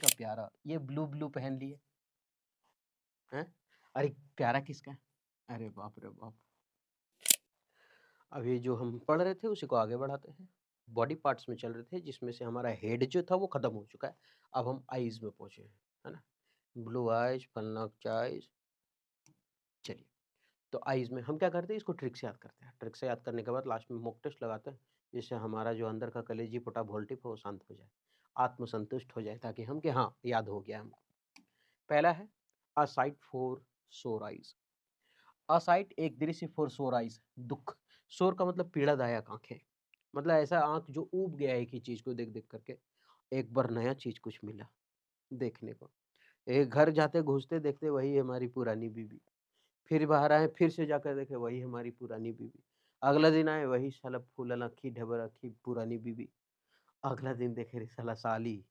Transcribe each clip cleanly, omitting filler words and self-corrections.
का प्यारा, ये ब्लू ब्लू पहन लिए हैं। अरे प्यारा किसका है? अरे बाप रे बाप। अब ये जो हम पढ़ रहे थे उसी को आगे बढ़ाते हैं। बॉडी पार्ट्स में चल रहे थे जिसमें से हमारा हेड जो था वो खत्म हो चुका है। अब हम आईज में पहुंचे हैं, है ना। ब्लू आइज, पन्नग आइज। चलिए, तो आईज में हम क्या करते हैं, इसको ट्रिक से याद करते हैं। ट्रिक से याद करने के बाद लास्ट में मॉक टेस्ट लगाते हैं, जिससे हमारा जो अंदर का कलेजी पोटा वोल्टिप है वो शांत हो जाए, आत्मसंतुष्ट हो जाए, ताकि हम कि हाँ याद हो गया हमको। पहला है अ साइट फॉर सोर आइज। अ साइट एक दृश्य फॉर सोर आइज, दुख। सोर का मतलब पीड़ादायक आंखें, मतलब ऐसा आंख जो ऊब गया है एक ही चीज को देख देख करके। एक बार नया चीज कुछ मिला देखने को, एक घर जाते घुसते देखते वही हमारी पुरानी बीवी, फिर बाहर आए फिर से जाकर देखे वही हमारी पुरानी बीवी, अगला दिन आए वही साला फूलन अखी ढबर अखी पुरानी बीवी, अगला दिन देखे रे साला साली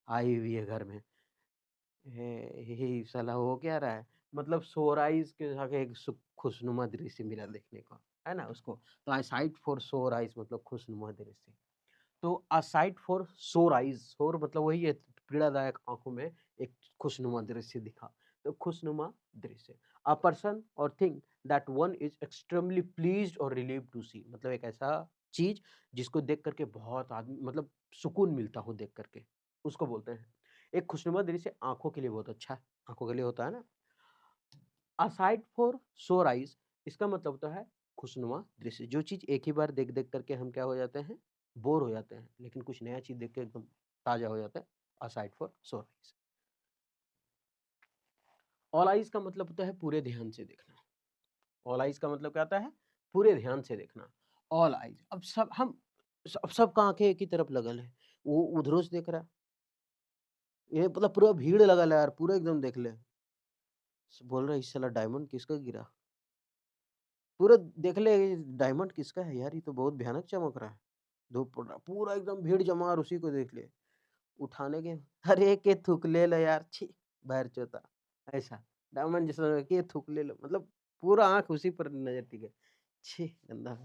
आई हुई है घर में। हे साला हो क्या रहा है, मतलब सोराइज के आगे एक खुशनुमा दृश्य मिला देखने को, है ना उसको। तो आई साइट फॉर सोर आइज मतलब खुशनुमा दृश्य। तो अ साइट फॉर सोर आइज, सोर मतलब वही है पीड़ादायक आंखों में एक खुशनुमा दृश्य दिखा। तो खुशनुमा दृश्य, अ पर्सन और thing that one is extremely pleased और रिलीव्ड टू सी, मतलब एक ऐसा चीज जिसको देख करके बहुत आदमी मतलब सुकून मिलता हो देख करके, उसको बोलते हैं। एक खुशनुमा दृश्य आंखों के लिए बहुत अच्छा है, आंखों के लिए होता है ना। अ साइट फॉर सोर आइज, इसका मतलब होता है खुशनुमा दृश्य, जो चीज एक ही बार देख देख करके हम क्या हो जाते हैं, बोर हो जाते हैं, लेकिन कुछ नया चीज देख के एकदम ताजा हो जाता है। अ साइट फॉर सोर आइज। ऑल आइज का मतलब होता है पूरे ध्यान से देखना। ऑल आइज का मतलब क्या आता है, पूरे ध्यान से देखना। ऑल आइज, अब सब हम सबका आंखें एक ही तरफ लगल है, वो उधरों से देख रहा है, ये मतलब पूरा भीड़ लगल है यार, पूरा एकदम देख ले। बोल रहा है इस साला डायमंड किसका गिरा, पूरा देख ले डायमंड किसका है यार, ये तो बहुत भयानक चमक रहा है। धूप पड़ रहा, पूरा एकदम भीड़ जमा और उसी को देख ले। उठाने के अरे के थूक ले लो यार, छी बैर चोता, ऐसा डायमंड जैसा लगा के थूक ले लो, मतलब पूरा आंख उसी पर नजर टिके, छी गंदा।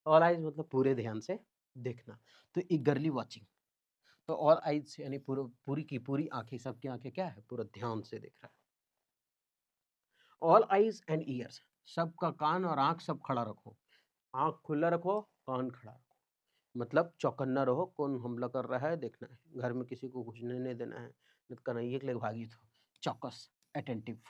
ऑल आइज मतलब पूरे ध्यान से देखना। तो ईगरली वॉचिंग, तो ऑल आइज यानी पूरा पूरी की पूरी आंखें, सबकी आंखें क्या है, पूरा ध्यान से देख रहा है। ऑल आइज एंड ईयर्स, सबका कान और आंख सब खड़ा रखो, आंख खुला रखो, कान खड़ा रखो, मतलब चौकन्ना रहो, कौन हमला कर रहा है देखना है, घर में किसी को घुसने नहीं देना है, नहीं तो कन्हैया के लिए भागी थो। चौकस, अटेंटिव।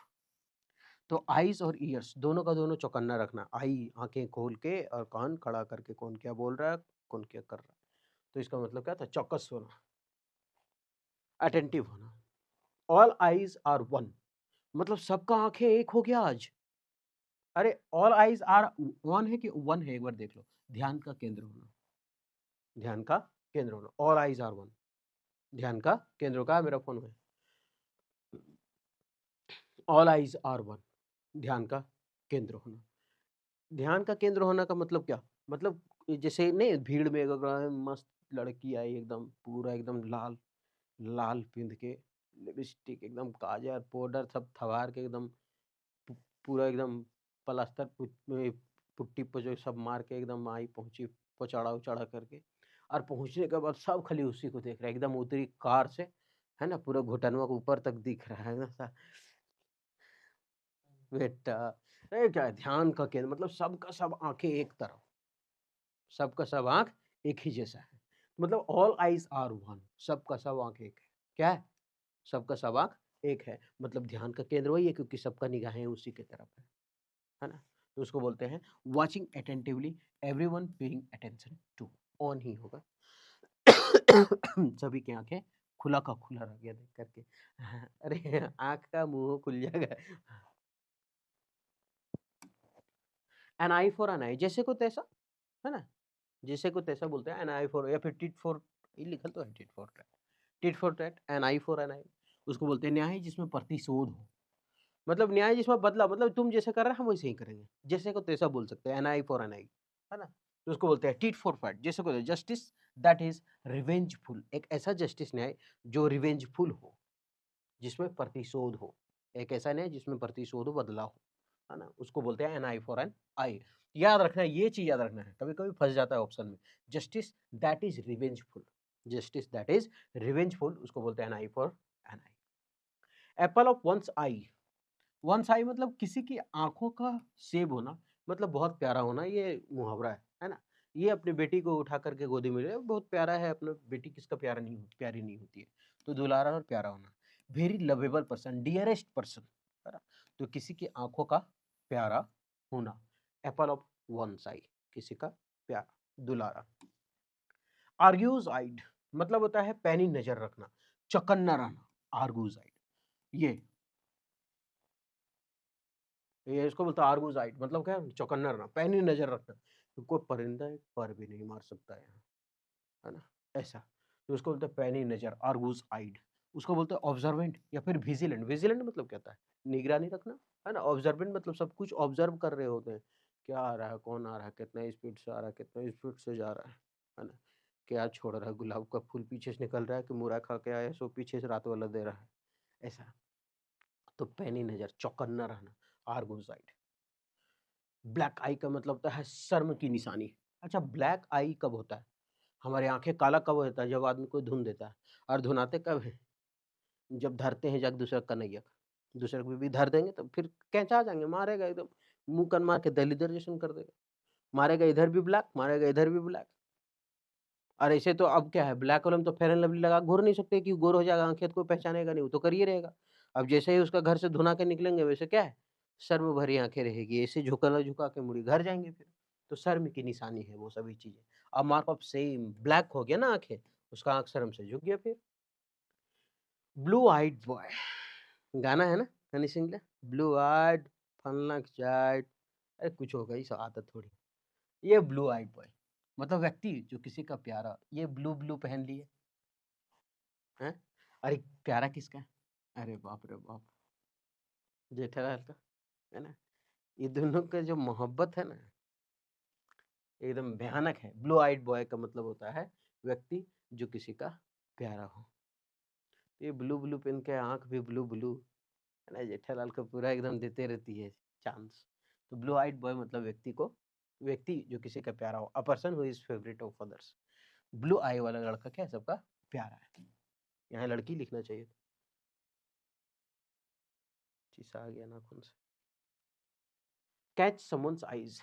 तो आईज और ईयर्स दोनों का दोनों चौकन्ना रखना, आई आंखें खोल के और कान खड़ा करके, कौन क्या बोल रहा है, कौन क्या कर रहा है। तो इसका मतलब क्या था, चौकस होना, अटेंटिव होना। ऑल आईज आर वन, मतलब सबका आंखें एक हो गया आज। अरे ऑल आईज आर वन है कि वन है, एक बार देख लो। ध्यान का केंद्र होना, ध्यान का केंद्र होना, ऑल आईज आर वन, ध्यान का केंद्र का मेरा फोन है। ऑल आईज आर वन, ध्यान का केंद्र होना। ध्यान का केंद्र होना का मतलब क्या, मतलब जैसे नहीं भीड़ में अगर मस्त लड़की आई एकदम पूरा एकदम लाल लाल पिंध के, लिपस्टिक एकदम काजल पाउडर सब थवार के एकदम पूरा एकदम प्लास्टर पुट्टी पर जो सब मार के एकदम आई पहुंची, पचड़ा उचड़ा करके, और पहुंचने के बाद सब खाली उसी को देख रहा है, एकदम उतरी कार से, है ना, पूरा घुटनवा के ऊपर तक दिख रहा है ना बेटा। ये क्या है, ध्यान का केंद्र मतलब सबका सब आंखें एक तरफ, सबका सब आंख एक ही जैसा है, मतलब ऑल आईज आर वन, सबका सब आंख एक है। क्या है, सबका सब आंख एक है, मतलब ध्यान का केंद्र वही है, क्योंकि सबका निगाहें उसी की तरफ है ना। तो उसको बोलते हैं watching attentively, everyone paying attention to, on ही होगा। सभी की आंखें खुला का खुला रह गया देख करके। अरे आंख का मुंह खुल जाएगा। एन आई फॉर एन आई, जैसे को तैसा, है ना, जैसे को तैसा बोलते हैं एन आई फॉर, या फिर टिट फॉर, ये लिखल तो है tit for tat, tit for tat, an eye for an eye. उसको बोलते हैं न्याय जिसमें प्रतिशोध हो, मतलब न्याय जिसमें बदला, मतलब तुम जैसे कर रहे हो हम वैसे ही करेंगे, जैसे को तैसा बोल सकते हैं, एन आई फॉर एन आई, है ना। तो उसको बोलते हैं टिट फॉर फैट, जैसे को जस्टिस दैट इज रिवेंजफुल, एक ऐसा जस्टिस न्याय जो रिवेंजफुल हो, जिसमें प्रतिशोध हो, एक ऐसा न्याय जिसमें प्रतिशोध हो, बदला हो, है ना, उसको बोलते हैं एन आई फॉर एन आई। याद रखना है, ये चीज याद रखना है, कभी कभी फंस जाता है ऑप्शन में, justice that is revengeful, justice that is revengeful, उसको बोलते हैं an eye for an eye. Apple of one's eye, one's eye मतलब किसी की आंखों का सेब होना, मतलब बहुत प्यारा होना, ये मुहावरा है ना। ये अपनी बेटी को उठा करके गोदी में ले, बहुत प्यारा है अपना बेटी, किसका प्यारा नहीं होती, प्यारी नहीं होती है, तो दुलारा और प्यारा होना। Very lovable person, dearest person, है ना, तो किसी की आंखों का प्यारा होना, एप्पल ऑफ वंस आई, किसी का प्यारा, दुलारा। आर्ग्यूज आइड मतलब होता है पैनी नजर रखना, चौकन्ना रहना, आर्गूज आइड, ये इसको बोलता है आर्गूज आइड, मतलब क्या, चौकन्ना रहना, पैनी नजर रखना, तो कोई परिंदा एक पर भी नहीं मार सकता है ना, ऐसा, तो उसको बोलते हैं पैनी नजर, आर्गूज आइड। उसको बोलते हैं ऑब्जर्वेंट या फिर विजिलेंट। विजिलेंट मतलब क्या होता है, निगरानी रखना, है ना। ऑब्जर्वेंट मतलब सब कुछ ऑब्जर्व कर रहे होते हैं, क्या आ रहा है, कौन आ रहा है, कितना स्पीड से आ रहा है, कितना स्पीड से जा रहा है ना, क्या छोड़ रहा है, गुलाब का फूल पीछे से निकल रहा है कि मुरा खा के आया सो पीछे से रात वाला दे रहा है, ऐसा, तो पैनी नजर, चौकन्ना रहना, आर्गूज आइड। ब्लैक आई का मतलब होता है शर्म की निशानी। अच्छा, ब्लैक आई कब होता है, हमारे आंखें काला कब होता है, जब आदमी को धुन देता है, और धुनाते कब है, जब धरते हैं जग दूसरा कन्हैया, दूसरे को भी धर देंगे तो फिर कैंचा आ जाएंगे, मारेगा एकदम, मुंह कन मार के दलिदर जैसन कर देगा, मारेगा इधर भी ब्लैक, मारेगा इधर भी ब्लैक। और ऐसे तो अब क्या है, ब्लैक वाले में तो फेयर एंड लवली लगा घूर नहीं सकते कि गोर हो जाएगा, आंखें तो कोई पहचानेगा नहीं, वो तो करिए रहेगा। अब जैसे ही उसका घर से धुना के निकलेंगे, वैसे क्या है, शर्म भरी आंखें रहेगी, ऐसे झुका झुका के मुड़ी घर जाएंगे फिर, तो शर्म की निशानी है वो सभी चीजें। अब मार्क ऑफ सेम, ब्लैक हो गया ना आंखें, उसका आंख शर्म से झुक गया फिर। ब्लू आइड बॉय, गाना है ना हनी सिंह का, ब्लू आइड फलना चाइड, अरे कुछ होगा ही आदत थोड़ी। ये ब्लू आइड बॉय मतलब व्यक्ति जो किसी का प्यारा, ये ब्लू ब्लू पहन लिए हैं, अरे प्यारा किसका है? अरे बाप रे बाप, जेठालाल का, है ना। ये दोनों का जो मोहब्बत है ना, एकदम भयानक है। ब्लू आइड बॉय का मतलब होता है व्यक्ति जो किसी का प्यारा हो। ये ब्लू ब्लू पेन के आंख भी ब्लू ब्लू, है ना, जेठालाल को पूरा एकदम देते रहती है चांस। तो ब्लू आइड बॉय मतलब व्यक्ति जो किसी का प्यारा हो, a person who is favourite of others. Blue eye वाला लड़का क्या है, सबका प्यारा है। यहाँ लड़की लिखना चाहिए, शीशा आ गया नाखून से। कैच समन्स आईज,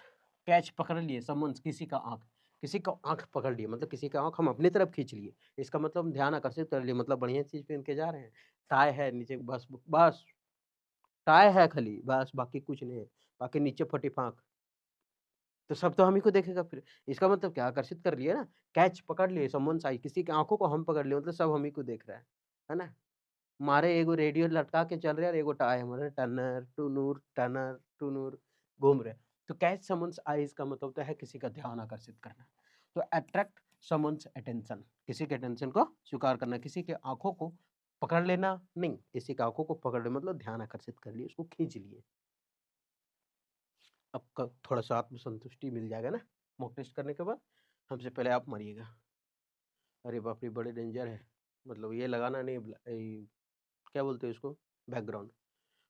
कैच पकड़ लिए, समन्स किसी का आंख, किसी का आंख पकड़ लिए मतलब किसी का आंख हम अपनी तरफ खींच लिए, इसका मतलब हम ध्यान आकर्षित कर लिए, मतलब बढ़िया चीज पहन के जा रहे हैं, टाई है नीचे, बस बस टाई है खाली, बस बाकी कुछ नहीं है, बाकी नीचे फटी फाक, तो सब तो हम ही को देखेगा फिर, इसका मतलब क्या, आकर्षित कर लिए ना, कैच पकड़ लिए, समवन साइज, किसी की आंखों को हम पकड़ लिए, मतलब सब हम ही को देख रहा है ना। मारे एगो रेडियो लटका के चल रहे हैं और एगो टाई हमारे टनर टुनूर घूम रहे हैं। तो कैच समन्स आईज का मतलब होता है किसी का ध्यान आकर्षित करना, तो अट्रैक्ट समन्स अटेंशन, किसी के अटेंशन को स्वीकार करना, किसी के आंखों को पकड़ लेना नहीं, किसी के आंखों को पकड़ ले मतलब ध्यान आकर्षित कर लिए, उसको खींच लिए। आपका थोड़ा सा आत्मसंतुष्टि मिल जाएगा ना मॉक टेस्ट करने के बाद। हमसे पहले आप मरिएगा, अरे बाप रे बड़े डेंजर है, मतलब ये लगाना नहीं, क्या बोलते हैं इसको, बैकग्राउंड।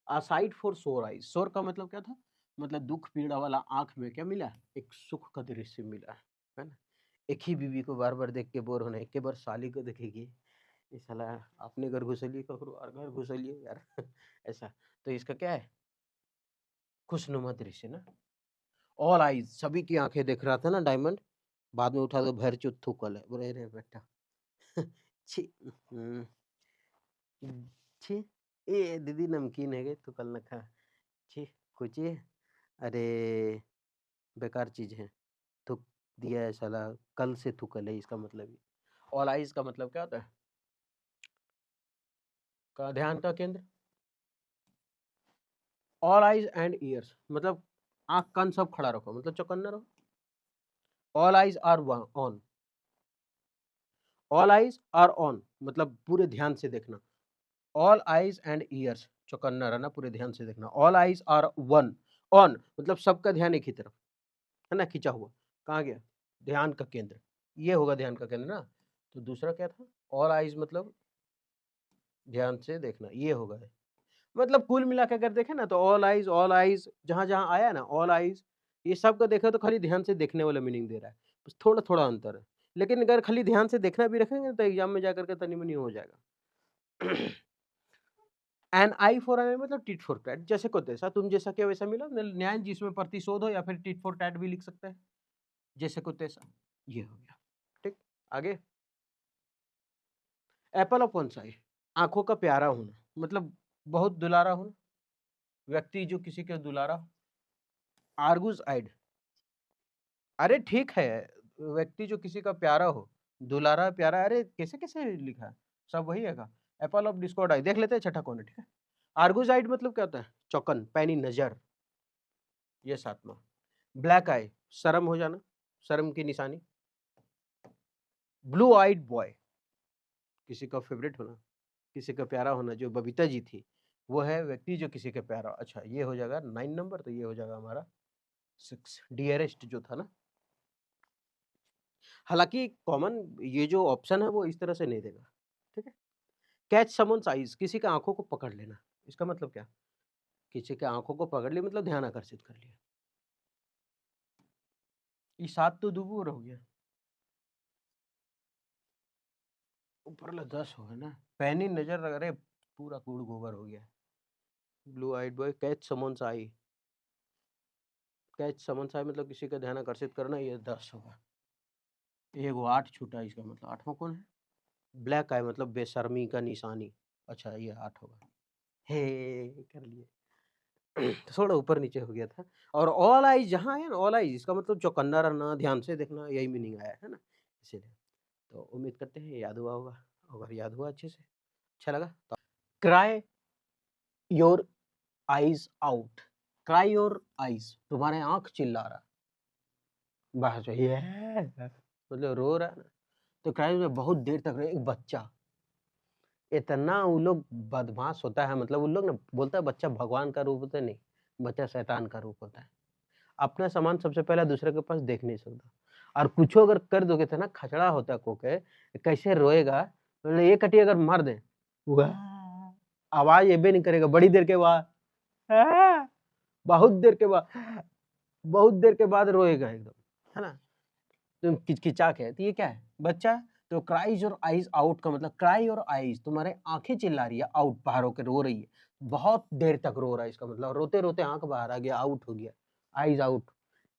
असाइड फॉर सोर आइज, सोर का मतलब क्या था, मतलब दुख पीड़ा वाला आंख में क्या मिला, एक सुख का दृश्य मिला, है ना। एक ही बीवी को बार बार देख के बोर होना, एक के बार साली को देखेगी, ये साला अपने घर घुसलिए ककरो और घर घुसलिए यार ऐसा, तो इसका क्या है, खुशनुमा दृश्य ना। ऑल आइज, सभी की आंखें देख रहा था ना डायमंड, बाद में उठा तो भर चुत थूकल है, बोले रे बेटा छी, छी, ए दीदी नमकीन है गए तो कल न खा, छी, कुछ ये, अरे बेकार चीज है, थूक दिया है साला, कल से थूकल है, इसका मतलब ही। ऑल आइज का मतलब क्या होता है, का ध्यान का केंद्र। ऑल आइज एंड ईयर्स मतलब आंख कान सब खड़ा रखो, मतलब चौकन्ना रहो। All eyes are on, all eyes are on मतलब पूरे ध्यान से देखना। ऑल आइज एंड ईयर्स, चौकन्ना रहना, पूरे ध्यान से देखना। All eyes are one, on मतलब सबका ध्यान एक ही तरफ, है ना, खींचा हुआ, कहाँ गया, ध्यान का केंद्र, ये होगा ध्यान का केंद्र ना। तो दूसरा क्या था, ऑल आइज मतलब ध्यान से देखना, ये होगा, मतलब कुल मिला के अगर देखें ना तो ऑल आइज जहां जहां आया ना, ऑल आइज, ये सब का देखा तो खाली ध्यान से देखने वाला मीनिंग दे रहा है, बस थोड़ा थोड़ा अंतर है। लेकिन अगर खाली ध्यान से देखना भी रखेंगे तो एग्जाम में जाकर के तनी-मनी हो जाएगा। एन आई फॉर आई मतलब टिट फॉर टैट, जैसे को तैसा, तुम जैसा क्या वैसा मिला, न्याय जिसमें प्रतिशोध हो, या फिर टिट फॉर टैट भी लिख सकते हैं, जैसे को तैसा। ये हो गया, ठीक। आगे, एप्पल ऑफ वन साइड, आंखों का प्यारा होना, मतलब बहुत दुलारा होना, व्यक्ति जो किसी के दुलारा। आर्गुस आइड, अरे ठीक है, व्यक्ति जो किसी का प्यारा हो, दुलारा प्यारा, अरे कैसे कैसे लिखा है, सब वही है का। एप्पल ऑफ डिस्कॉर्ड आई, देख लेते हैं छठा कौन है, ठीक है। आर्गुस आइड मतलब क्या होता है, चौकन, पैनी नजर, ये सातवां। ब्लैक आई, शर्म हो जाना, शर्म की निशानी। ब्लू आइड बॉय, किसी का फेवरेट होना, किसी का प्यारा होना, जो बबीता जी थी वो है व्यक्ति जो किसी का प्यारा। अच्छा, ये हो जाएगा 9 नंबर, तो ये हो जाएगा हमारा 6, डियरेस्ट जो था ना। हालांकि कॉमन ये जो ऑप्शन है वो इस तरह से नहीं देगा, ठीक है। कैच समन्स आइज, किसी का आंखों को पकड़ लेना, इसका मतलब क्या, किसी के आंखों को पकड़ लिया मतलब ध्यान आकर्षित कर लिया। ये 7 तो दूर हो गया, ऊपर ला 10 हो गया ना। पैनी नजर, अरे पूरा कूड़ गोबर हो गया। Blue eyed boy, catch someone's eye, catch someone's eye मतलब किसी का ध्यान आकर्षित करना, ये 10 होगा। ये वो 8 छूटा, इसका मतलब 8वां कौन है। ब्लैक आई मतलब बेशर्मी का निशानी, अच्छा ये 8 होगा। हे कर लिए। थोड़ा ऊपर नीचे हो गया था। और ऑल आइज जहाँ है ना, ऑल आइज इसका मतलब चौकन्ना रहना, ध्यान से देखना, यही मीनिंग आया है ना, इसीलिए। तो उम्मीद करते हैं याद हुआ होगा, अगर याद हुआ अच्छे से, अच्छा लगा तो cry your eyes out, cry your eyes, तुम्हारे आंख चिल्ला रहा, बस ये मतलब रो रहा है ना। तो क्राई में बहुत देर तक एक बच्चा, इतना उन लोग बदमाश होता है, मतलब उन लोग ना बोलता है बच्चा भगवान का रूप होता है, नहीं, बच्चा शैतान का रूप होता है। अपना सामान सबसे पहले दूसरे के पास देख नहीं सकता, और कुछ अगर कर दोगे तो ना खचड़ा होता है कोके, कैसे रोएगा, मतलब एक कटी अगर मार दे, आवाज ये भी नहीं करेगा, बड़ी देर के बाद, बहुत देर के बाद, बहुत देर के बाद रोएगा एकदम, है ना। तुम किचकिचा के, तो ये क्या है, बच्चा। तो क्राइज और आईज आउट का मतलब, क्राई और आईज तुम्हारे आंखें चिल्ला रही है, आउट बाहर होकर रो रही है, बहुत देर तक रो रहा है, इसका मतलब रोते रोते आंख बाहर आ गया, आउट हो गया, आईज आउट।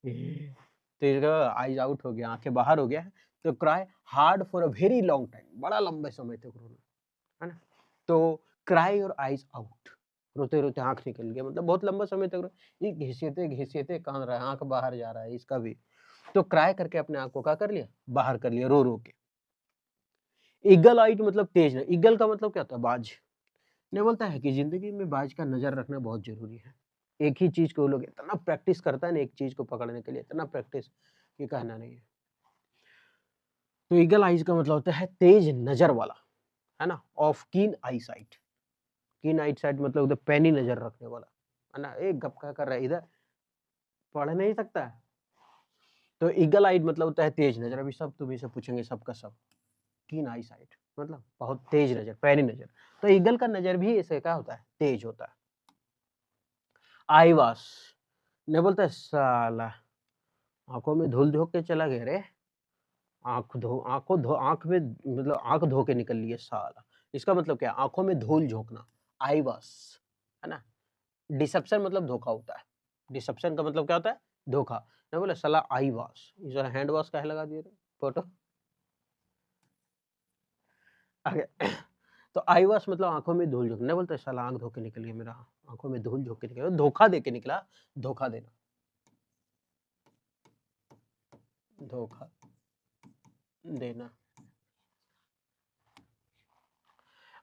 तो इसका आईज आउट हो गया, आंखें बाहर हो गया है। तो cry hard for a very long time, बड़ा लंबे समय तक रोना, है ना। तो क्राई और आईज आउट, रोते रोते आंख निकल गया, मतलब बहुत लंबा समय तक ये घिसियते घिसियते कान रहा है, आंख बाहर जा रहा है इसका भी। तो क्राई करके अपने आंख को क्या कर लिया, बाहर कर लिया, रो रो के। ईगल आइट मतलब तेज है, ईगल का मतलब क्या होता है, बाज। ने बोलता है कि जिंदगी में बाज का नजर रखना बहुत जरूरी है। एक ही चीज को लोग इतना प्रैक्टिस करता है ना, एक चीज को पकड़ने के लिए इतना प्रैक्टिस कि कहना नहीं है। तो ईगल आइज का मतलब होता है तेज नजर वाला, है ना, ऑफ कीन आई साइट। कीन आई साइट मतलब उधर पैनी नजर रखने वाला, है ना। एक गप का कर रहा है इधर, पढ़ नहीं सकता है। तो ईगल आइड मतलब होता है तेज नजर, अभी सब तुम्हें से पूछेंगे सबका सब। कीन आई साइट मतलब बहुत तेज नजर, पैनी नजर। तो ईगल का नजर भी ऐसे क्या होता है, तेज होता है। आई वास ने बोलता है साला, आंखों में धूल झोंक के चला गया रे, आंख में मतलब आंख धो के निकल लिए साला। इसका मतलब क्या, आंखों में धूल झोंकना, आई वास, है ना। डिसेप्शन मतलब धोखा होता है, डिसेप्शन का मतलब क्या होता है, धोखा। मैं बोला साला आई वास, इस हैंड वॉश का लगा दिए फोटो आगे। तो आई वॉश मतलब आंखों में धूल झोंकना, बोलते साला आंख धो के निकल गया मेरा, आंखों में धूल झोंक के निकल गया, धोखा दे के निकला, धोखा देना, धोखा देना।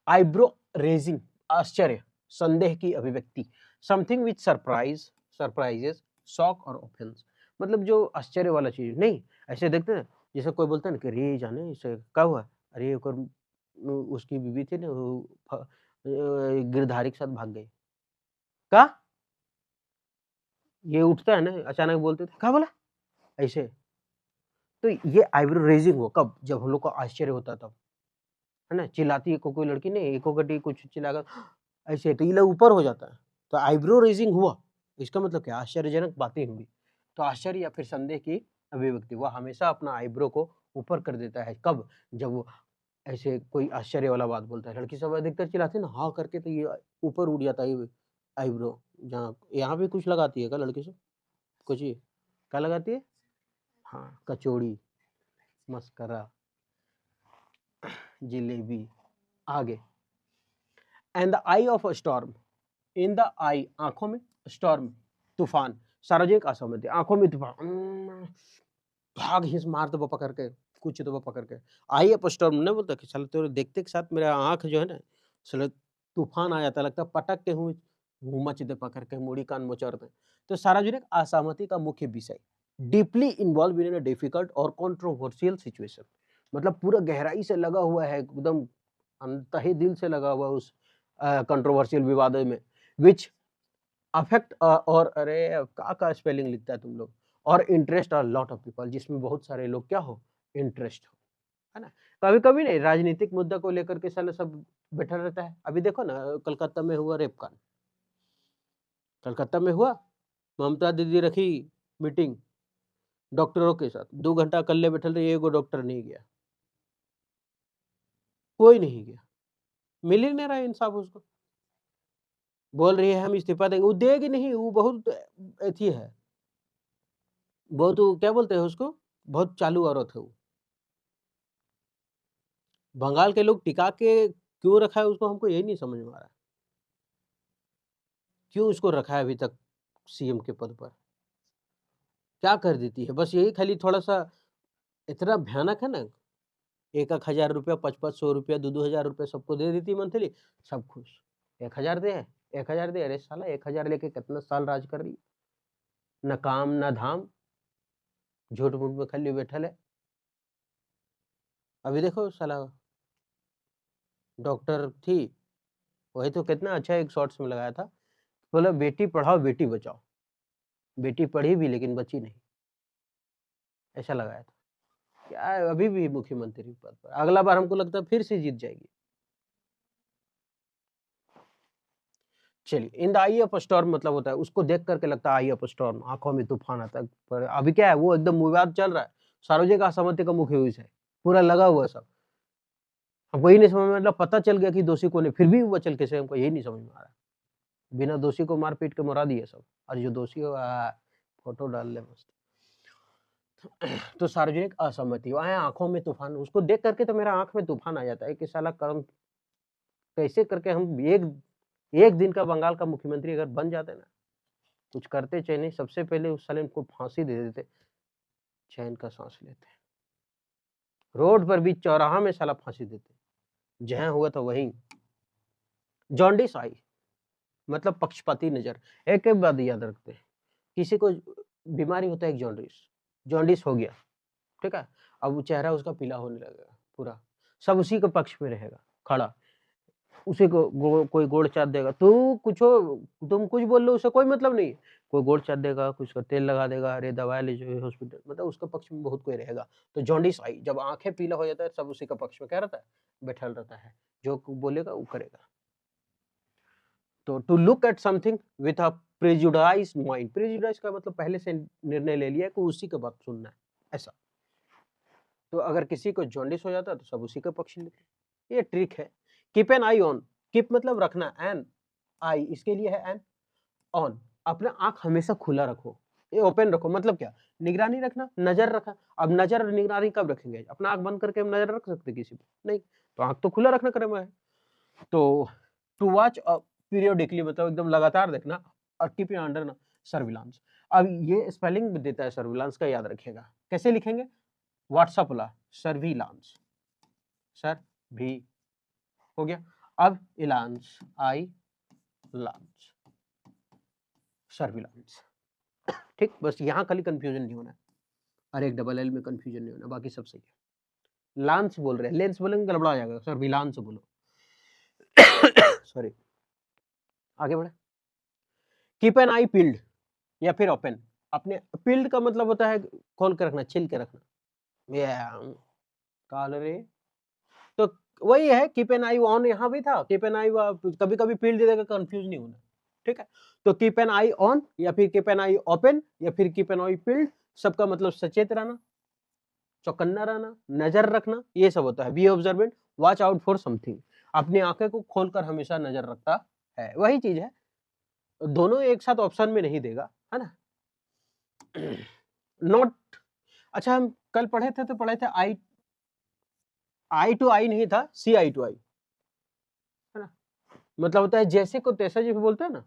आईब्रो रेजिंग, आश्चर्य, संदेह की अभिव्यक्ति, something which surprise, surprises, shock और ऑफेंस, मतलब जो आश्चर्य वाला चीज नहीं, ऐसे देखते हैं जैसे कोई बोलता है ना कि रे जाने इसे क्या हुआ, अरे उसकी बीवी थी ना, गिरधारी के साथ भाग गई, का ये उठता है ना अचानक, बोलते थे क्या बोला, ऐसे। तो ये आईब्रो रेजिंग हो कब, जब हम लोग को आश्चर्य होता तब, है ना। चिल्लाती है कोई लड़की नहीं, एको गड्डी कुछ चिल्लाकर ऐसे, तो ये लोग ऊपर हो जाता है, तो आईब्रो रेजिंग हुआ, इसका मतलब क्या, आश्चर्यजनक बातें हुई। तो आश्चर्य या फिर संदेह की अभिव्यक्ति, वह हमेशा अपना आईब्रो को ऊपर कर देता है। कब? जब वो ऐसे कोई आश्चर्य वाला बात बोलता है। लड़की सब अधिकतर चिल्लाती है ना हाँ करके, तो ये ऊपर उठ जाता है आईब्रो। जहाँ यहाँ पे कुछ लगाती है क्या लड़की सब? कुछ ही क्या लगाती है? हाँ, कचौड़ी, मस्करा, जिलेबी। आगे, and the eye of a storm, in the eye आंखों में, स्टॉर्म तूफान, सार्वजनिक असहमति आंखों में तूफान, भाग हिस मार दो पकड़ के, कुछ दो पकड़ के। आई अप स्टॉर्म नहीं बोलता कि साला तेरे देखते के साथ मेरा आंख जो है ना साला तूफान आ जाता, लगता पटक के हूँ मच दे पकड़ के, मुड़ी कान मोचर दे। तो सार्वजनिक असहमति का मुख्य विषय, deeply involve in a difficult और कंट्रोवर्शियल सिचुएशन, मतलब पूरा गहराई से लगा हुआ है, एकदम अंतही दिल से लगा हुआ उस कंट्रोवर्शियल विवाद में, विच अफेक्ट और अरे का स्पेलिंग लिखता है तुम लोग, और interest are lot of people, जिसमें बहुत सारे लोग क्या हो, इंटरेस्ट हो, है ना। कभी कभी नहीं, राजनीतिक मुद्दा को लेकर के साले सब बैठा रहता है। अभी देखो ना कलकत्ता में हुआ रेप कांड, कलकत्ता में हुआ, ममता दीदी रखी मीटिंग डॉक्टरों के साथ, 2 घंटा कल्ले बैठल रही, एगो डॉक्टर नहीं गया, कोई नहीं गया, मिल ही नहीं रहा इंसाफ उसको। बोल रही है हम इस्तीफा देंगे, वो देगी नहीं, वो बहुत अथी है, बहुत वो क्या बोलते हैं उसको, बहुत चालू औरत है वो। बंगाल के लोग टिका के क्यों रखा है उसको, हमको यही नहीं समझ में आ रहा, क्यों उसको रखा है अभी तक सीएम के पद पर, क्या कर देती है? बस यही खाली थोड़ा-सा इतना भयानक है ना, 1-1 हज़ार रुपया, 500-500 रुपया, 2-2 हज़ार रुपया सबको दे देती है मंथली, सब खुश। 1,000 दे, 1,000 दे, अरे साला 1,000 लेके कितना साल राज कर रही, ना काम ना धाम, झूठ-मूठ में खाली बैठल है। अभी देखो साला डॉक्टर थी, वही तो कितना अच्छा एक शॉर्ट्स में लगाया था, बोला बेटी पढ़ाओ बेटी बचाओ, बेटी पढ़ी भी लेकिन बची नहीं, ऐसा लगाया था। क्या है, अभी भी मुख्यमंत्री पद पर, अगला बार हमको लगता है फिर से जीत जाएगी। चलिए, इन द आई ऑफ स्टॉर्म मतलब होता है, उसको देख करके लगता है आई ऑफ स्टॉर्म, आंखों में तूफान आता है। पर अभी क्या है, वो एकदम विवाद चल रहा है, सार्वजनिक असहमति का मुख्य विषय है, पूरा लगा हुआ है सब। हमको यही नहीं समझ में, मतलब पता चल गया कि दोषी कौन है, फिर भी वो बचल कैसे, हमको यही नहीं समझ में आ रहा है। बिना दोषी को मार पीट के मरा दिए सब, और जो दोषी हो फोटो डाल ले मस्त। तो सार्वजनिक असहमति, वहां आंखों में तूफान, उसको देख करके तो मेरा आंख में तूफान आ जाता है कि साला कर्म कैसे करके हम एक दिन का बंगाल का मुख्यमंत्री अगर बन जाते ना, कुछ करते चाहे नहीं, सबसे पहले उस साले को फांसी दे देते, चैन का सांस लेते, रोड पर बीच चौराहा में साला फांसी देते, जहां हुआ था वहीं। जॉन्डिस आई मतलब पक्षपाती नजर, एक एक बात याद रखते हैं, किसी को बीमारी होता है एक जॉन्डिस, जॉन्डिस हो गया, ठीक है, अब वो चेहरा उसका पीला होने लगेगा पूरा, सब उसी के पक्ष में रहेगा खड़ा, उसी को कोई गोड़ चाट देगा, तुम कुछ बोल लो उसे कोई मतलब नहीं, कोई गोड़ चाट देगा, कुछ का तेल लगा देगा, अरे दवाई ले जाओ हॉस्पिटल, मतलब उसका पक्ष में बहुत कोई रहेगा। तो जॉन्डिस आई, जब आंखें पीला हो जाता है सब उसी का पक्ष में क्या रहता है, बैठल रहता है, जो बोलेगा वो करेगा। तो to look at something with a prejudiced mind, prejudice का मतलब पहले से निर्णय ले लिया कि उसी का बात सुनना है, ऐसा। तो अगर किसी को जॉन्डिस हो जाता है तो सब उसी का पक्ष लेते हैं, ये ट्रिक है। Keep an I on, keep मतलब रखना, एन आई इसके लिए है एन, ऑन अपना आंख हमेशा खुला रखो, ये ओपन रखो, मतलब क्या, निगरानी रखना, नजर रखा। अब नजर और निगरानी कब रखेंगे, अपना आंख बंद करके हम नजर रख सकते किसी पे नहीं, तो आंख तो खुला रखना क्रम है। तो टू वॉच पीरियोडिकली मतलब एकदम लगातार देखना, और कीप इट अंडर सर्विलांस। अब ये स्पेलिंग भी देता है सर्विलांस का, याद रखिएगा कैसे लिखेंगे, व्हाट्सएप ला सर्विलांस, सर भी हो गया, अब इलांस आई लांस सर्विलांस, ठीक, बस यहाँ खाली कंफ्यूजन नहीं होना है, और एक डबल एल में कंफ्यूजन नहीं होना, बाकी सब सही है। लांस बोल रहे हैं, लेंस बोलेंगे गड़बड़ा जाएगा, सर्विलांस बोलो। सॉरी, आगे बढ़े। कीप एन आई पील्ड या फिर ओपन, अपने पील्ड का मतलब होता है खोल के रखना, छिल के रखना, काल रे, तो वही है कीप एन आई ऑन, यहाँ भी था कीप एन आई, कभी कभी फील्ड दे देगा, कंफ्यूज नहीं होना, ठीक है। तो कीप एन आई ऑन या फिर कीप एन आई ओपन या फिर कीप एन आई फील्ड, सबका मतलब सचेत रहना, चौकन्ना रहना, नजर रखना, ये सब होता है। Be observant, watch out for something, अपनी आंखें को खोलकर हमेशा नजर रखता है, वही चीज है। दोनों एक साथ ऑप्शन में नहीं देगा, है ना। नॉट, अच्छा हम कल पढ़े थे तो पढ़े थे आई टू आई नहीं था, सी आई टू आई, है ना। मतलब होता है जैसे को तैसा, जो बोलते हैं ना,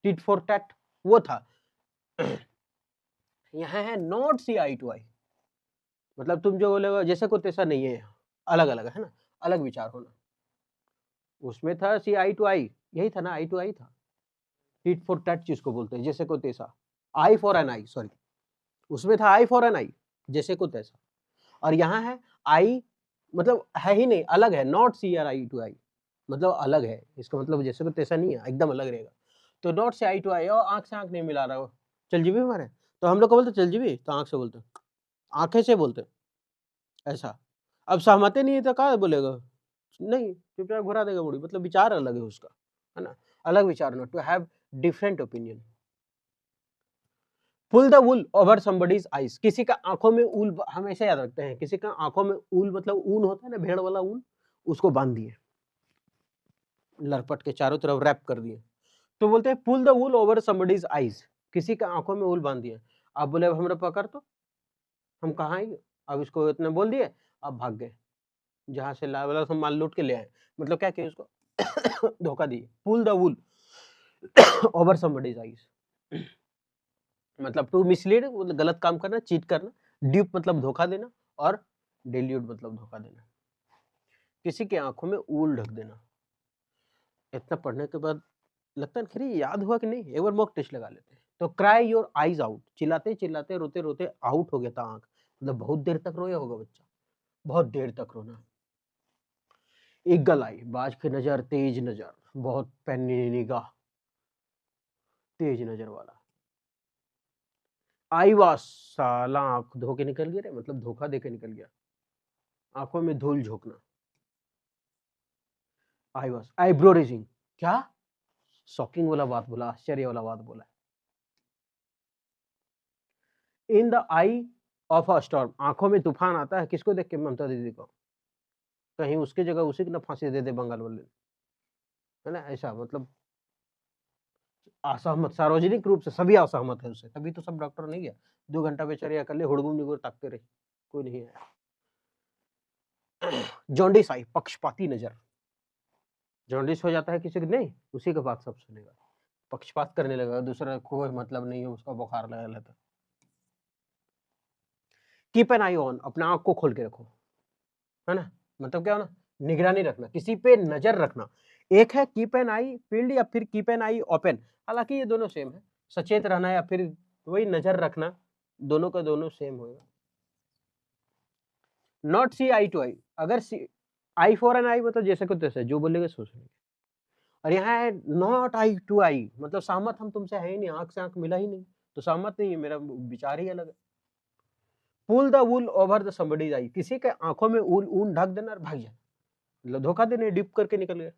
टिट फॉर टैट, वो था। यहाँ है not C I to eye, मतलब तुम जो बोलेगा जैसे को तैसा नहीं है, अलग अलग है ना, अलग विचार होना। उसमें था सी आई टू आई, यही था ना, आई टू आई था। टिट फॉर टैट जिसको बोलते हैं, जैसे को तैसा, आई फॉर एन आई, सॉरी, उसमें था आई फॉर एन आई, जैसे को तैसा। और यहाँ है आई, मतलब है ही नहीं, अलग है, not see are eye to eye, मतलब अलग है, इसका मतलब जैसे को तैसा नहीं है, एकदम अलग रहेगा। तो नॉट से आई टू आई, और आंख से आंख नहीं मिला रहा हो, चल जीवी हमारे, तो हम लोग को बोलते चल जीवी, तो आंख से बोलते, आंखें से बोलते ऐसा। अब सहमति नहीं है तो क्या बोलेगा, नहीं, चुपचाप घुरा देगा मुड़ी, मतलब विचार अलग है उसका, है ना, अलग विचार ना, to have different opinion. Pull the wool over somebody's eyes, किसी का आंखों में ऊल, हमेशा याद रखते हैं, किसी का आंखों में ऊल मतलब ऊन होता है ना, भेड़ वाला ऊन, उसको बांध दिए, लरपट के चारों तरफ रैप कर दिए, तो बोलते हैं pull the wool over somebody's eyes, किसी का आंखों में ऊल बांध दिया। अब बोले हमरा पकड़, तो हम कहाँ आएंगे, अब इसको इतने बोल दिए, अब भाग गए, जहां से लाए वाला सब माल लूट के ले आए, मतलब क्या किया उसको, धोखा दिए। Pull the wool over somebody's eyes, मतलब टू मिसलीड, मतलब गलत काम करना, चीट करना, ड्यूप मतलब धोखा देना, और डेल्यूट मतलब धोखा देना, किसी की आंखों में ऊल ढक देना। इतना पढ़ने के बाद लगता है खैर याद हुआ कि नहीं, एक बार मॉक टेस्ट लगा लेते हैं। तो क्राई योर आईज आउट, चिल्लाते चिल्लाते रोते रोते आउट हो गया था आंख, मतलब बहुत देर तक रोया होगा बच्चा, बहुत देर तक रोना। ईगल आई, बाज की नजर, तेज नजर, बहुत पैनी निगाह, तेज नजर वाला। आई वास, साला आंख धो के निकल गया रे, मतलब धोखा दे के निकल गया, आंखों में धूल झोंकना। आई वास, आईब्रो रेजिंग, क्या शॉकिंग वाला बात बोला, आश्चर्य वाला बात बोला। इन the eye of a storm, आंखों में तूफान आता है, किसको देख के, ममता दीदी को, कहीं उसकी जगह उसी को ना फांसी दे दे बंगाल वाले, है ना, ऐसा मतलब असहमत, सार्वजनिक रूप से सभी असहमत है उससे, तभी तो सब डॉक्टर नहीं गया, 2 घंटा बेचारे अकेले हुड़गुम निगुर ताकते रहे, कोई नहीं आया। जॉन्डिस आई, पक्षपाती नजर, जॉन्डिस हो जाता है किसी को, नहीं उसी का बात सब सुनेगा, पक्षपात करने लगा, दूसरा कोई मतलब नहीं है, उसका बुखार लगा लेता। कीप एन आई ऑन, अपना आंख को खोल के रखो, है ना, मतलब क्या होना, निगरानी रखना, किसी पे नजर रखना। एक है कीप एन आई फील्ड, या फिर कीप एन आई ओपन, हालांकि ये दोनों सेम है, सचेत रहना या फिर वही नजर रखना, दोनों का दोनों सेम होगा। नॉट सी आई टू आई, अगर सी आई फॉर एन आई मतलब जैसे को तैसे, जो बोलेगा सोच लेंगे। और यहाँ है नॉट आई टू आई, मतलब सहमत हम तुमसे है ही नहीं, आंख से आंख मिला ही नहीं, तो सहमत नहीं है, मेरा विचार ही अलग है। Pull the wool over the somebody's eye, किसी के आंखों में ऊल ऊन ढक देना और भाग जाना, मतलब धोखा देने, डिप करके निकल गया।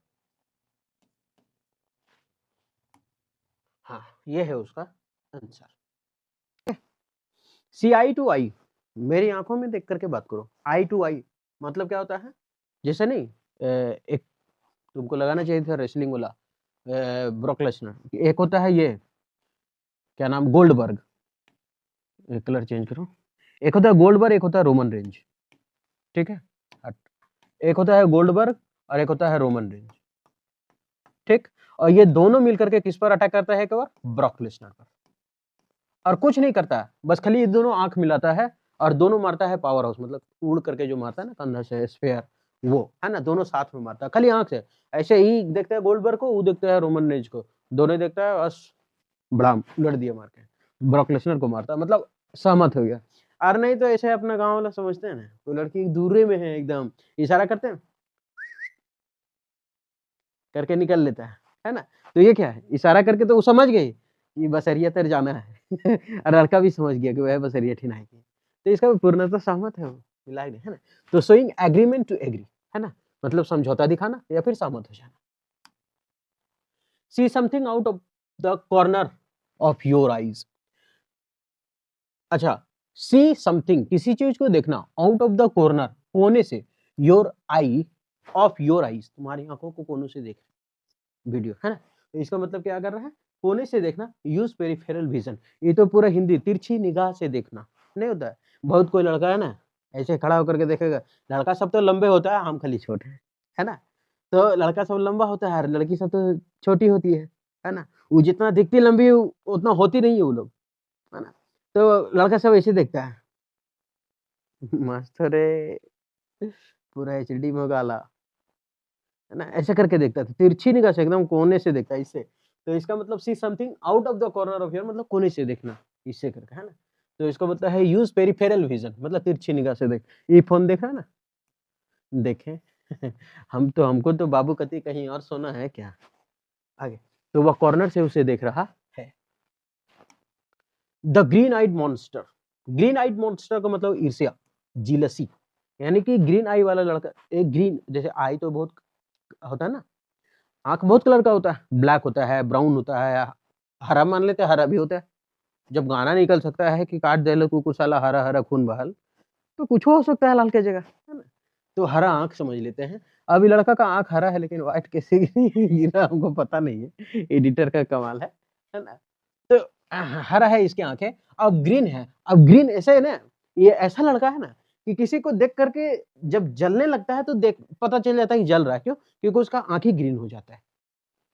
हाँ, ये है उसका आंसर। सी आई टू आई, मेरी आंखों में देख करके बात करो। आई टू आई मतलब क्या होता है, जैसे नहीं, एक तुमको लगाना चाहिए था रेसलिंग वाला, ब्रॉक लेसनर, एक होता है ये क्या नाम, गोल्डबर्ग, कलर चेंज करो, एक होता है गोल्डबर्ग, एक होता है रोमन रेंज, ठीक है, एक होता है गोल्डबर्ग और एक होता है रोमन रेंज, ठीक, और ये दोनों मिलकर के किस पर अटैक करता है, एक बार ब्रॉक लेसनर पर, और कुछ नहीं करता है, बस खाली ये दोनों आंख मिलाता है और दोनों मारता है पावर हाउस, मतलब उड़ करके जो मारता है ना कंधा से स्फेयर, वो है ना, दोनों साथ में मारता है खाली आंख से, ऐसे ही देखता है गोल्डबर्ग को, वो देखता है रोमन रेंज को, दोनों देखता है, बस बड़ाम लड़ दिया मार के, ब्रॉक लेसनर को मारता, मतलब सहमत हो गया। और नहीं तो ऐसे अपना गांव वाला समझते हैं ना, कोई लड़की दूर में है एकदम, इशारा करते हैं करके निकल लेता है ना, तो ये क्या है, इशारा करके तो वो समझ गई कि बसरिया तर जाना है और लड़का भी समझ गया कि वह बसरिया ठिनाई की, तो इसका पूर्णतः सहमत है वो, मिला ही नहीं, है ना, तो शोइंग एग्रीमेंट टू एग्री, है ना, मतलब समझौता दिखाना या फिर सहमत हो जाना। See something out of the corner of your eyes, अच्छा, सी समथिंग, किसी चीज को देखना, आउट ऑफ द कॉर्नर, कोने से, your I, of your eyes, तुम्हारी आंखों को कोनों से देख वीडियो, है ना। तो इसका मतलब क्या कर रहा है, कोने से देखना, यूज पेरिफेरल विजन। ये तो पूरा हिंदी, तिरछी निगाह से देखना नहीं होता है। बहुत कोई लड़का है ना ऐसे खड़ा होकर के देखेगा, लड़का सब तो लंबे होता है, हम खाली छोटे हैं, है ना। तो लड़का सब लंबा होता है, लड़की सब तो छोटी होती है ना। वो जितना दिखती लंबी है, उतना होती नहीं है वो लोग, है ना। तो लड़का सब ऐसे देखता है, मस्त रे, पूरा एचडी में गाला, है ना, ऐसे करके देखता था, तिरछी निगाह से एकदम कोने से देखता है इससे। तो इसका मतलब see something out of the corner of your, मतलब कोने से देखना, इससे करके, है ना। तो इसका मतलब है यूज पेरिफेरल विजन, मतलब तिरछी निगाह से देख। ये फोन देख रहा है ना, देखे हमको तो बाबू कति कहीं और सोना है क्या, आगे। तो वह कॉर्नर से उसे देख रहा है। The green eyed monster, green eyed monster का मतलब ईर्ष्या, जीलसी, यानी कि ग्रीन आई वाला लड़का, एक ग्रीन, जैसे आई तो बहुत होता है ना, आंख बहुत कलर का होता है, ब्लैक होता है, ब्राउन होता है, हरा मान लेते हैं, हरा भी होता है। जब गाना निकल सकता है कि काट दे लो कुकुर साला हरा हरा खून बहाल, तो कुछ हो सकता है लाल की जगह, है ना। तो हरा आंख समझ लेते हैं। अभी लड़का का आंख हरा है, लेकिन व्हाइट कैसे गिरा हमको पता नहीं है, एडिटर का कमाल है ना। तो हरा है इसकी आंखें, अब ग्रीन है। अब ग्रीन ऐसे है ना, ये ऐसा लड़का है ना कि किसी को देख करके जब जलने लगता है तो देख पता चल जाता है कि जल रहा है, क्यों, क्योंकि उसका आंख ही ग्रीन हो जाता है।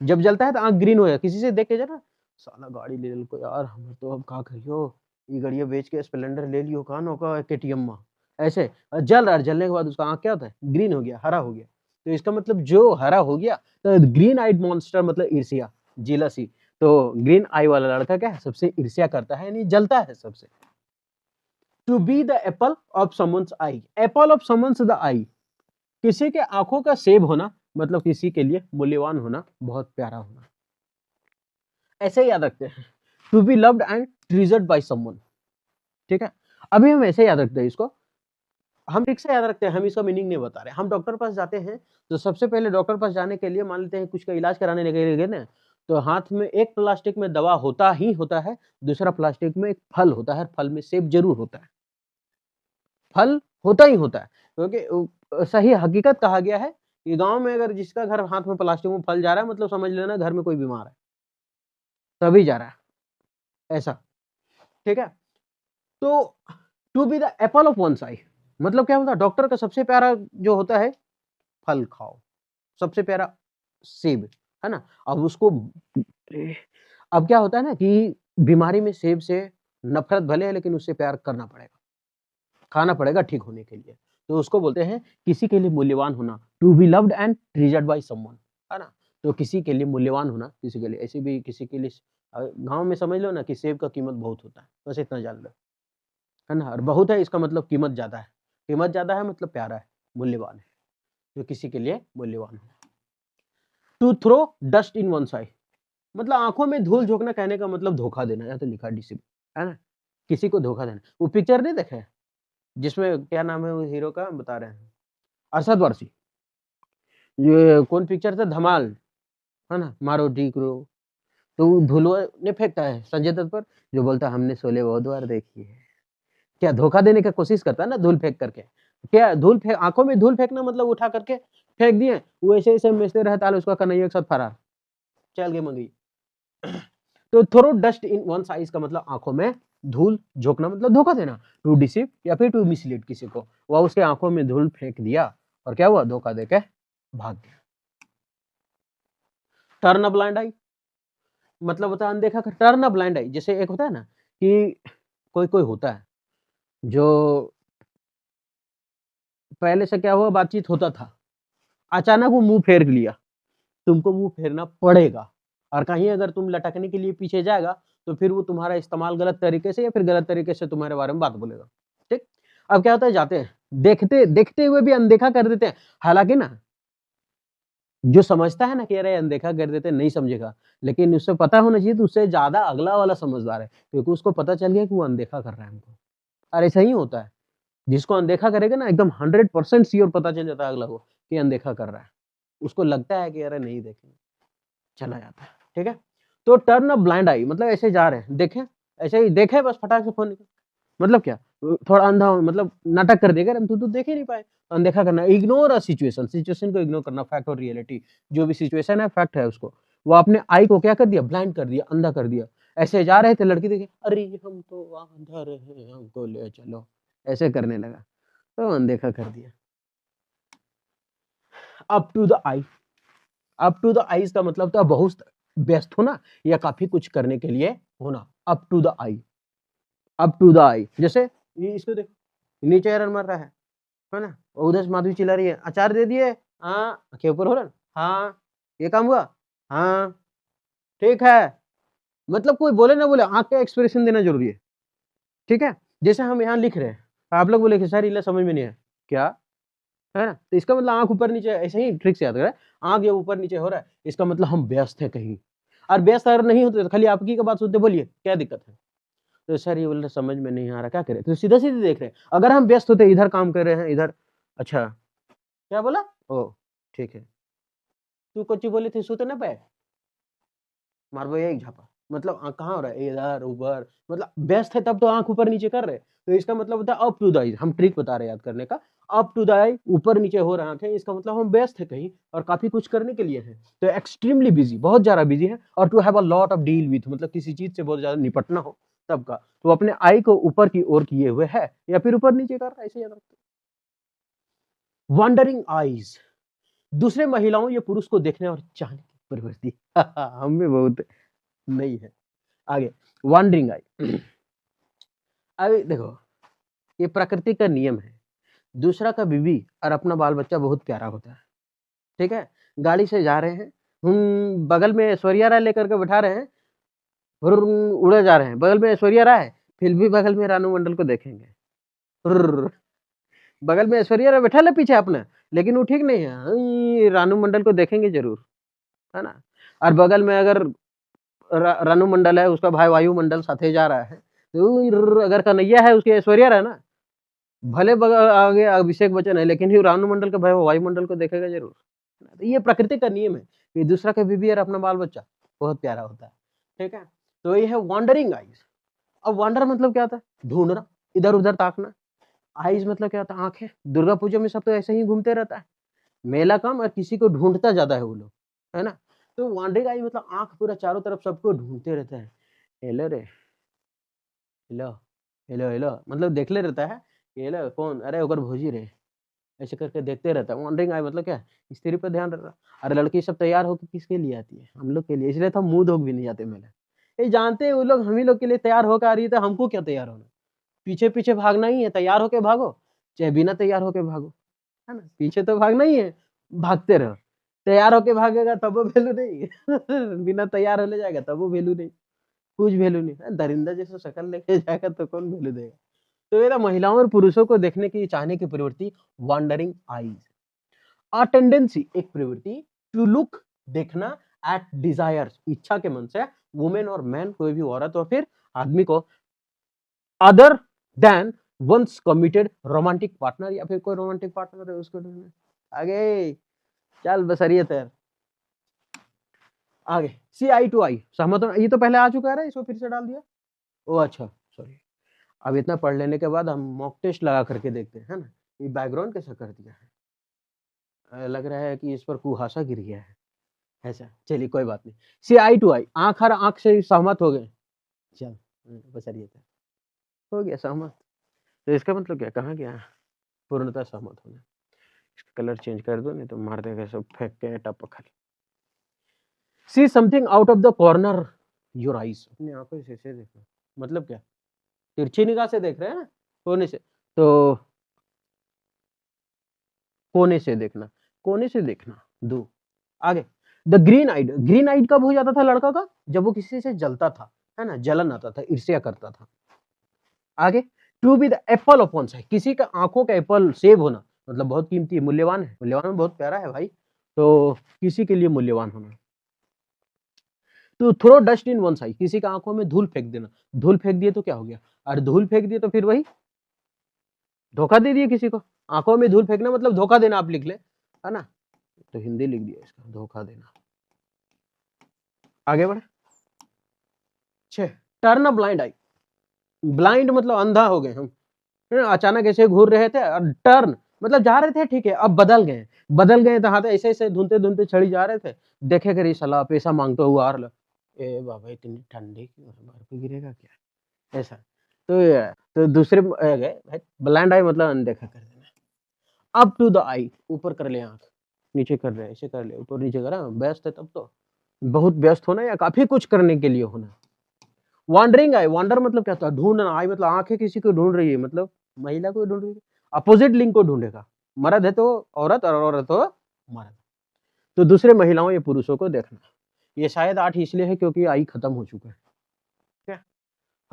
जब जलता है तो आंख ग्रीन हो जाए, किसी से देख के जरा, साला गाड़ी ले लो यार, हम तो अब का करियो, ये गाड़िया बेच के स्प्लेंडर ले लियो, कहाँ नौका केटीएम में, ऐसे जल रहा है, जलने के बाद उसका आंख क्या होता है, ग्रीन हो गया, हरा हो गया। तो इसका मतलब जो हरा हो गया, तो ग्रीन आइड मॉन्स्टर मतलब ईर्ष्या, जीलसी। तो ग्रीन आई वाला लड़का क्या है, सबसे ईर्ष्या करता है, यानी जलता है सबसे। To be the apple of someone's eye, apple of someone's the eye, किसी के आंखों का सेब होना, मतलब किसी के लिए मूल्यवान होना, बहुत प्यारा होना, ऐसे ही याद रखते हैं। To be loved and treasured by someone, ठीक है। अभी हम ऐसे याद रखते हैं इसको, हम ठीक से याद रखते हैं, हम इसका मीनिंग नहीं बता रहे। हम डॉक्टर पास जाते हैं, तो सबसे पहले डॉक्टर पास जाने के लिए मान लेते हैं कुछ का इलाज कराने लगे गए ना, तो हाथ में एक प्लास्टिक में दवा होता ही होता है, दूसरा प्लास्टिक में एक फल होता है, फल में सेब जरूर होता है, फल होता ही होता है। क्योंकि सही हकीकत कहा गया है कि गांव में अगर जिसका घर हाथ में प्लास्टिक में फल जा रहा है, मतलब समझ लेना घर में कोई बीमार है, तभी जा रहा है, ऐसा, ठीक है। तो to be the apple of one eye, मतलब क्या होता है, डॉक्टर का सबसे प्यारा जो होता है, फल खाओ, सबसे प्यारा सेब, है ना। अब उसको, अब क्या होता है ना कि बीमारी में सेब से नफरत भले है, लेकिन उससे प्यार करना पड़ेगा, खाना पड़ेगा ठीक होने के लिए। तो उसको बोलते हैं किसी के लिए मूल्यवान होना, to be loved and treasured by someone, है ना। तो किसी के लिए मूल्यवान होना, किसी के लिए, ऐसे भी किसी के लिए, गांव में समझ लो ना कि सेब का कीमत बहुत होता है, बस इतना जान लो, है ना। और बहुत है इसका मतलब कीमत ज्यादा है, कीमत ज्यादा है मतलब प्यारा है, मूल्यवान है, तो किसी के लिए मूल्यवान है। To throw dust in one eye, मतलब आंखों में धूल झोंकना, कहने का मतलब धोखा देना, या तो लिखा डिसिप, है ना, किसी को धोखा देना। वो पिक्चर नहीं देखे जिसमें क्या नाम है वो हीरो का, बता रहे हैं, अरशद वारसी, ये कौन पिक्चर था, धमाल, है ना, मारो डी करो। तो वो धुलवा ने फेंकता है संजय दत्त पर, जो बोलता है हमने शोले बहुत बार देखी है, क्या धोखा देने की कोशिश करता है ना धूल फेंक करके। क्या धूल फेंक, आंखों में धूल फेंकना मतलब उठा करके फेंक दिए, वो ऐसे ऐसे मिसते रहता है, उसका कन्हैया के साथ फरार, चल गए मंगी। तो throw dust in one eyes का मतलब आंखों में धूल झोंकना, मतलब धोखा देना, टू डिसीव या फिर टू मिसलीड किसी को, वह उसके आंखों में धूल फेंक दिया और क्या हुआ, धोखा देके भाग गया। टर्न अ ब्लाइंड आई, मतलब होता है अनदेखा कर, टर्न अ ब्लाइंड आई, जैसे एक होता है ना कि कोई कोई होता है जो पहले से क्या हुआ, बातचीत होता था, अचानक वो मुंह फेर लिया, तुमको मुंह फेरना पड़ेगा, और कहीं अगर तुम लटकने के लिए पीछे जाएगा, तो फिर वो तुम्हारा इस्तेमाल गलत तरीके से या फिर गलत तरीके से तुम्हारे बारे में बात बोलेगा, ठीक। अब क्या होता है, जाते हैं, देखते देखते हुए भी अनदेखा कर देते हैं, हालांकि ना जो समझता है ना कि अरे अनदेखा कर देते नहीं समझेगा, लेकिन उससे पता होना चाहिए, तो उससे ज्यादा अगला वाला समझदार है, क्योंकि उसको पता चल गया कि वो अनदेखा कर रहा है हमको। और ऐसा ही होता है, जिसको अनदेखा करेगा ना, एकदम 100% श्योर पता चल जाता है अगला को कि अनदेखा कर रहा है, उसको लगता है कि अरे नहीं देखेंगे, चला जाता है, ठीक है। तो टर्न अ ब्लाइंड आई मतलब ऐसे जा रहे हैं, देखें, ऐसे ही देखे बस फटाक से फोन निकल, मतलब क्या, थोड़ा अंधा मतलब नाटक कर देगा, हम तो देख ही नहीं पाए, अनदेखा करना, इग्नोर अ सिचुएशन, सिचुएशन को इग्नोर करना, फैक्ट और रियलिटी, जो भी सिचुएशन है फैक्ट है उसको, वो अपने आई को क्या कर दिया, ब्लाइंड कर दिया, अंधा कर दिया। ऐसे जा रहे थे, लड़की देखे, अरे हम तो अंधर हैं, हमको ले चलो, ऐसे करने लगा, तो अनदेखा कर दिया। Up to the eye, up to the eyes का मतलब था बहुत व्यस्त होना या काफी कुछ करने के लिए होना, up to the eye, up to the eye. जैसे ये इसको देखो, नीचे एरर मर रहा है ना, और उधर से माधुरी चिल्ला रही है, अचार दे दिए, हाँ, के ऊपर हो रहा, हाँ, ये काम हुआ, हाँ, ठीक है, मतलब कोई बोले ना बोले, आंख का एक्सप्रेशन देना जरूरी है, ठीक है। जैसे हम यहाँ लिख रहे हैं, आप लोग बोले कि सर इला समझ में नहीं है क्या, है ना, तो इसका मतलब आंख ऊपर नीचे, ऐसे ही ट्रिक से याद करें, आंख जब ऊपर नीचे हो रहा है, इसका मतलब हम व्यस्त है कहीं, और व्यस्त अगर नहीं होते तो खाली आपकी का बात सुनते, बोलिए क्या दिक्कत है, तो सर ये बोल रहे समझ में नहीं आ रहा, क्या करें, तो सीधा सीधे देख रहे हैं, अगर हम व्यस्त होते, इधर काम कर रहे हैं, इधर, अच्छा क्या बोला, ओ ठीक है, तू कुछ बोले थे, सुते ना पाए, मारबो एक झापा, मतलब आंख कहाँ हो रहा है, इधर ऊपर, मतलब व्यस्त है तब तो आंख ऊपर नीचे कर रहे, तो इसका मतलब होता है अप टू द आई, हम ट्रिक बता रहे हैं याद करने का, अप टू द आई, ऊपर नीचे हो रहा है, इसका मतलब हम व्यस्त है कहीं और काफी कुछ करने के लिए है, तो एक्सट्रीमली बिजी, बहुत ज्यादा बिजी है, और to have a lot of deal with, मतलब किसी चीज से बहुत ज्यादा निपटना हो तब का, तो अपने आई को ऊपर की ओर किए हुए है या फिर ऊपर नीचे कर रहा है, ऐसे याद रखते। वंडरिंग आईज, दूसरे महिलाओं या पुरुष को देखने और चाहने की प्रवृत्ति हम में बहुत नहीं है। आगे, वॉन्डरिंग आई, अभी देखो, ये प्रकृति का नियम है, दूसरा का बीवी और अपना बाल बच्चा बहुत प्यारा होता है, ठीक है, गाड़ी से जा रहे हैं, हम बगल में ऐश्वर्या राय लेकर के बैठा रहे हैं, उड़े जा रहे हैं, बगल में ऐश्वर्या राय, फिर भी बगल में रानू मंडल को देखेंगे, हुर्र, बगल में ऐश्वर्या राय बैठा ले पीछे अपना, लेकिन वो ठीक नहीं है, रानू मंडल को देखेंगे जरूर, है ना, और बगल में अगर रानू मंडल है, उसका भाई वायुमंडल साथे जा रहा है, तो अगर कन्हैया है उसकी ऐश्वर्या राय ना, भले बगल आगे अभिषेक बच्चन है, लेकिन ही रानू मंडल का भाई वायुमंडल को देखेगा जरूर, तो ये प्रकृति का नियम है कि दूसरा का बीबी और अपना बाल बच्चा बहुत प्यारा होता है, ठीक है, तो ये है वॉन्डरिंग आईज। अब वॉन्डर मतलब क्या होता है, ढूंढना, इधर उधर ताकना, आईज मतलब क्या होता है, आंखें, दुर्गा पूजा में सब तो ऐसे ही घूमते रहता है, मेला कम और किसी को ढूंढता ज्यादा है वो लोग, है ना, तो वॉन्डरिंग आई मतलब आंख पूरा चारों तरफ सबको ढूंढते रहता है, हेलो रे, हेलो, हेलो हेलो, मतलब देखले रहता है, हेलो कौन, अरे ओकर भौजी रे, ऐसे करके देखते रहता है, वॉन्डरिंग आई मतलब क्या, स्त्री पे ध्यान रखना। अरे लड़की सब तैयार होकर किसके लिए आती है, हम लोग के लिए, इसलिए तो हम मुंह धोक भी नहीं जाते मेले, ये जानते हैं वो लोग हम ही लोग के लिए तैयार होकर आ रही है, तो हमको क्या तैयार होना, पीछे पीछे भागना ही है, तैयार होके भागो चाहे बिना तैयार होके भागो, है ना, पीछे तो भागना ही है, भागते रहो, तैयार होके भागेगा तब वो वैल्यू नहीं बिना तैयार होने जाएगा तब वो वैल्यू नहीं, कुछ वैल्यू नहीं, दरिंदा जैसे शक्ल लेके जाएगा तो कौन वैल्यू देगा, तो ये महिलाओं और पुरुषों को देखने की चाहने की प्रवृत्ति, वॉन्डरिंग आईज, अ टेंडेंसी एक प्रवृत्ति, टू लुक देखना, एट डिजायर्स इच्छा के मन से, वुमेन और मैन कोई भी औरत और फिर आदमी को, other than one's committed romantic partner, या फिर कोई रोमांटिक पार्टनर है उसको ढूंढना, आगे चल बसरियत है, आगे सी आई टू आई, सहमत हो, ये तो पहले आ चुका है, इसको फिर से डाल दिया, ओ अच्छा सॉरी, अब इतना पढ़ लेने के बाद हम मॉक टेस्ट लगा करके देखते हैं, है ना, ये बैकग्राउंड कैसा कर दिया है, लग रहा है कि इस पर कुहासा गिर गया है, ऐसा, चलिए कोई बात नहीं, सी आई टू आई, आंख हर आंख से सहमत हो गए, चल बसरियत है, हो गया सहमत, तो इसका मतलब क्या, कहाँ गया पूर्णतः सहमत होना, कलर चेंज कर दो नहीं तो मार देगा सब, फेंक के टपक, see something out of the corner your eyes, अपनी आंखों से देखना, मतलब क्या, तिरछी निगाह से देख रहे हैं ना, कोने से, तो कोने से देखना, कोने से देखना, दो, आगे, द ग्रीन आइड कब हो जाता था लड़का का, जब वो किसी से जलता था, है ना, जलन आता था, ईर्ष्या करता था, आगे, to be the apple of one's साइड, किसी का आंखों का एप्पल सेब होना, मतलब बहुत कीमती है, मूल्यवान है, मूल्यवान में बहुत प्यारा है भाई, तो किसी के लिए मूल्यवान होना, तो थ्रो डस्ट इन वन साइड, किसी का आंखों में धूल फेंक देना, धूल फेंक दिए तो क्या हो गया, और धूल फेंक दिए तो फिर वही धोखा दे दिए किसी को, आंखों में धूल फेंकना मतलब धोखा देना, आप लिख ले, है ना, तो हिंदी लिख दिया इसका, धोखा देना, आगे बढ़े, छह, turn a blind I, blind मतलब अंधा हो गए हम, अचानक ऐसे घूर रहे थे और टर्न मतलब जा रहे थे ठीक है, अब बदल गए तो हाथ ऐसे ऐसे धुनते धुनते छड़ी जा रहे थे, देखे कर साला पैसा मांगता हुआ आ रहा, ए बाबा इतनी ठंडी क्यों है, बर्फ गिरेगा क्या, ऐसा। तो दूसरे गए ब्लाइंड आई मतलब अनदेखा कर देना। अप टू द आई, ऊपर कर ले आंख, नीचे कर ले, ऐसे कर ले, ऊपर नीचे करा, व्यस्त है तब तो, बहुत व्यस्त होना या काफी कुछ करने के लिए होना। वॉन्डरिंग आई, वॉन्डर मतलब क्या होता है, ढूंढना, आई मतलब आंखें किसी को ढूंढ रही है, मतलब महिला को ढूंढ रही है, अपोजिट लिंग को ढूंढेगा, मर्द है तो औरत और औरत हो मर्द, तो दूसरे महिलाओं या पुरुषों को देखना। ये शायद 8 इसलिए है क्योंकि आई खत्म हो चुका है, ठीक है।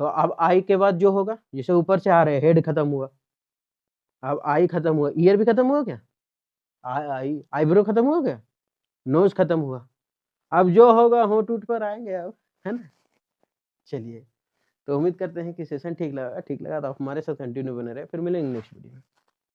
तो अब आई के बाद जो होगा, जैसे ऊपर से आ रहे हैं, हेड खत्म हुआ, अब आई खत्म हुआ, ईयर भी खत्म हुआ क्या, आई आईब्रो खत्म हुआ क्या, नोज खत्म हुआ, अब जो होगा होंठ टूट पर आएंगे अब, है ना। चलिए, तो उम्मीद करते हैं कि सेशन ठीक लगा तो आप हमारे साथ कंटिन्यू बने रहे, फिर मिलेंगे नेक्स्ट वीडियो में।